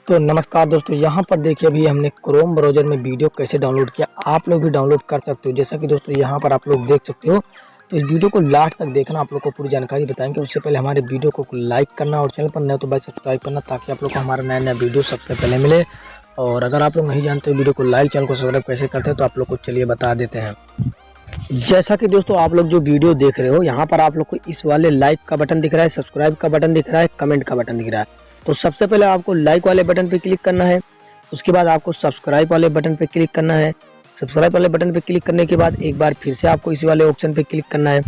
तो नमस्कार दोस्तों, यहाँ पर देखिए अभी हमने क्रोम ब्राउज़र में वीडियो कैसे डाउनलोड किया। आप लोग भी डाउनलोड कर सकते हो। जैसा कि दोस्तों यहाँ पर आप लोग देख सकते हो, तो इस वीडियो को लास्ट तक देखना, आप लोग को पूरी जानकारी बताएंगे। उससे पहले हमारे वीडियो को लाइक करना और चैनल पर नए तो भाई सब्सक्राइब करना, ताकि आप लोग को हमारा नया नया वीडियो सबसे पहले मिले। और अगर आप लोग नहीं जानते वीडियो को लाइक, चैनल को सब्सक्राइब कैसे करते हैं, तो आप लोग को चलिए बता देते हैं। जैसा कि दोस्तों आप लोग जो वीडियो देख रहे हो, यहाँ पर आप लोग को इस वाले लाइक का बटन दिख रहा है, सब्सक्राइब का बटन दिख रहा है, कमेंट का बटन दिख रहा है। तो सबसे पहले आपको लाइक वाले बटन पे क्लिक करना है। उसके बाद आपको सब्सक्राइब वाले बटन पे क्लिक करना है। सब्सक्राइब वाले बटन पे क्लिक करने के बाद एक बार फिर से आपको इसी वाले ऑप्शन पे क्लिक करना है।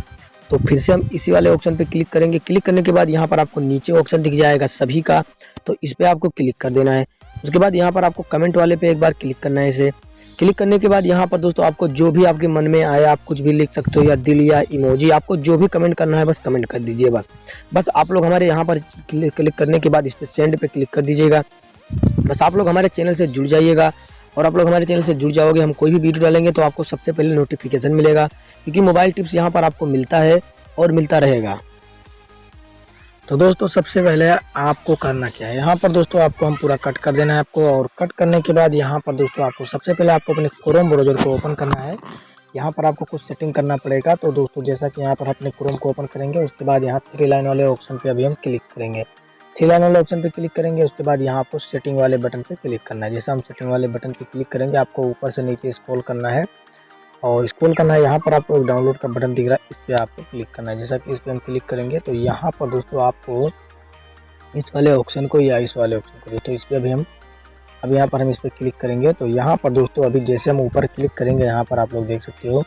तो फिर से हम इसी वाले ऑप्शन पे क्लिक करेंगे। क्लिक करने के बाद यहाँ पर आपको नीचे ऑप्शन दिख जाएगा सभी का, तो इस पर आपको क्लिक कर देना है। उसके बाद यहाँ पर आपको कमेंट वाले पे एक बार क्लिक करना है। इसे क्लिक करने के बाद यहाँ पर दोस्तों आपको जो भी आपके मन में आया आप कुछ भी लिख सकते हो, या दिल या इमोजी, आपको जो भी कमेंट करना है बस कमेंट कर दीजिए। बस आप लोग हमारे यहाँ पर क्लिक करने के बाद इस पर सेंड पे क्लिक कर दीजिएगा। बस आप लोग हमारे चैनल से जुड़ जाइएगा। और आप लोग हमारे चैनल से जुड़ जाओगे, हम कोई भी वीडियो डालेंगे तो आपको सबसे पहले नोटिफिकेशन मिलेगा, क्योंकि मोबाइल टिप्स यहाँ पर आपको मिलता है और मिलता रहेगा। तो दोस्तों सबसे पहले आपको करना क्या है, यहाँ पर दोस्तों आपको हम पूरा कट कर देना है आपको। और कट करने के बाद यहाँ पर दोस्तों आपको सबसे पहले आपको अपने क्रोम ब्राउज़र को ओपन करना है। यहाँ पर आपको कुछ सेटिंग करना पड़ेगा। तो दोस्तों जैसा कि यहाँ पर अपने क्रोम को ओपन करेंगे, उसके बाद यहाँ 3 लाइन वाले ऑप्शन पे अभी हम क्लिक करेंगे। 3 लाइन वाले ऑप्शन पे क्लिक करेंगे, उसके बाद यहाँ आपको सेटिंग वाले बटन पे क्लिक करना है। जैसे हम सेटिंग वाले बटन पे क्लिक करेंगे, आपको ऊपर से नीचे स्क्रॉल करना है और स्क्रॉल करना है। यहाँ पर आपको डाउनलोड का बटन दिख रहा है, इस पर आपको क्लिक करना है। जैसा कि इस पर हम क्लिक करेंगे तो यहाँ पर दोस्तों आपको इस वाले ऑप्शन को या इस वाले ऑप्शन को, तो इस पर अब यहाँ पर हम इस पर क्लिक करेंगे। तो यहाँ पर दोस्तों अभी जैसे हम ऊपर क्लिक करेंगे, यहाँ पर आप लोग देख सकते हो,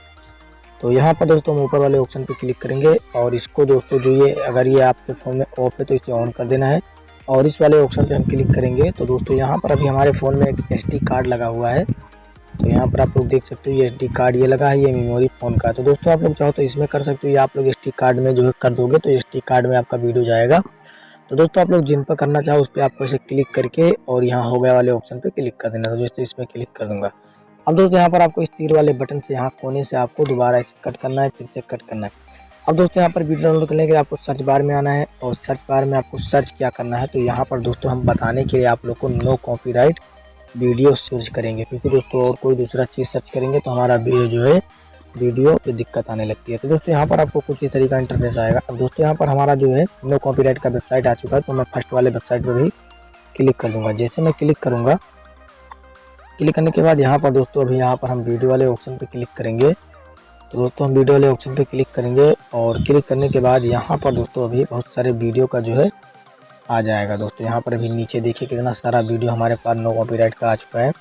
तो यहाँ पर दोस्तों हम ऊपर वाले ऑप्शन पे क्लिक करेंगे। और इसको दोस्तों जो ये अगर ये आपके फ़ोन में ऑफ है तो इसे ऑन कर देना है। और इस वाले ऑप्शन पे हम क्लिक करेंगे तो दोस्तों यहाँ पर अभी हमारे फ़ोन में एक SD कार्ड लगा हुआ है। तो यहाँ पर आप लोग देख सकते हो ये SD कार्ड ये लगा है, ये मेमोरी फ़ोन का। तो दोस्तों आप लोग चाहो तो इसमें कर सकते हो, या आप लोग SD कार्ड में जो है कर दोगे तो SD कार्ड में आपका वीडियो जाएगा। तो दोस्तों आप लोग जिन पर करना चाहो उस पर आपको ऐसे क्लिक करके और यहाँ हो गया वाले ऑप्शन पे क्लिक कर देना। तो जैसे इसमें क्लिक कर दूंगा। अब दोस्तों यहाँ पर आपको इस तीर वाले बटन से यहाँ कोने से आपको दोबारा इसे कट करना है, फिर से कट करना है। अब दोस्तों यहाँ पर वीडियो डाउनलोड करने के लिए आपको सर्च बार में आना है, और सर्च बार में आपको सर्च क्या करना है, तो यहाँ पर दोस्तों हम बताने के लिए आप लोग को नो कॉपीराइट वीडियो सर्च करेंगे, क्योंकि दोस्तों और कोई दूसरा चीज़ सर्च करेंगे तो हमारा वीडियो जो है वीडियो पे दिक्कत आने लगती है। तो दोस्तों यहाँ पर आपको कुछ इस तरीके का इंटरफेस आएगा। अब दोस्तों यहाँ पर हमारा जो है नो कॉपीराइट का वेबसाइट आ चुका है, तो मैं फर्स्ट वाले वेबसाइट पर भी क्लिक कर दूंगा। जैसे मैं क्लिक करूँगा, क्लिक करने के बाद यहाँ पर दोस्तों अभी यहाँ पर हम वीडियो वाले ऑप्शन पे क्लिक करेंगे। तो दोस्तों हम वीडियो वाले ऑप्शन पे क्लिक करेंगे, और क्लिक करने के बाद यहाँ पर दोस्तों अभी बहुत सारे वीडियो का जो है आ जाएगा। दोस्तों यहाँ पर अभी नीचे देखिए कितना सारा वीडियो हमारे पास नो कॉपीराइट का आ चुका है।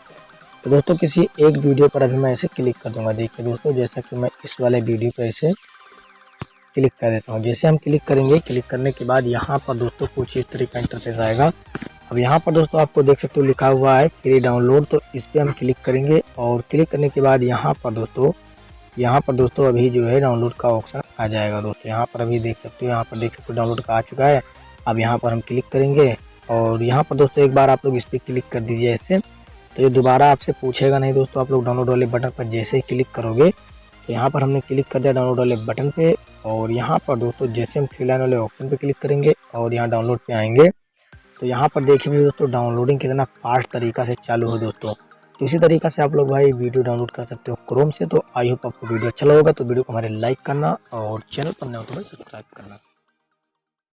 तो दोस्तों किसी एक वीडियो पर अभी मैं ऐसे क्लिक कर दूंगा। देखिए दोस्तों जैसा कि मैं इस वाले वीडियो पर ऐसे क्लिक कर देता हूँ। जैसे हम क्लिक करेंगे, क्लिक करने के बाद यहाँ पर दोस्तों कुछ इस तरीके का इंटरफेस आएगा। अब यहाँ पर दोस्तों आपको देख सकते हो लिखा हुआ है फ्री डाउनलोड, तो इस पर हम क्लिक करेंगे। और क्लिक करने के बाद यहाँ पर दोस्तों अभी जो है डाउनलोड का ऑप्शन आ जाएगा। दोस्तों यहाँ पर अभी देख सकते हो, यहाँ पर देख सकते हो डाउनलोड का आ चुका है। अब यहाँ पर हम क्लिक करेंगे, और यहाँ पर दोस्तों एक बार आप लोग इस पर क्लिक कर दीजिए ऐसे, तो ये दोबारा आपसे पूछेगा नहीं। दोस्तों आप लोग डाउनलोड वाले बटन पर जैसे ही क्लिक करोगे, तो यहाँ पर हमने क्लिक कर दिया डाउनलोड वाले बटन पे। और यहाँ पर दोस्तों जैसे हम 3 लाइन वाले ऑप्शन पे क्लिक करेंगे और यहाँ डाउनलोड पे आएंगे, तो यहाँ पर देखिए दोस्तों डाउनलोडिंग कितना फास्ट तरीका से चालू है दोस्तों। तो इसी तरीका से आप लोग भाई वीडियो डाउनलोड कर सकते हो क्रोम से। तो आई होप आपको वीडियो अच्छा लगा, तो वीडियो को हमारे लाइक करना और चैनल पर नए हो तो भाई सब्सक्राइब करना।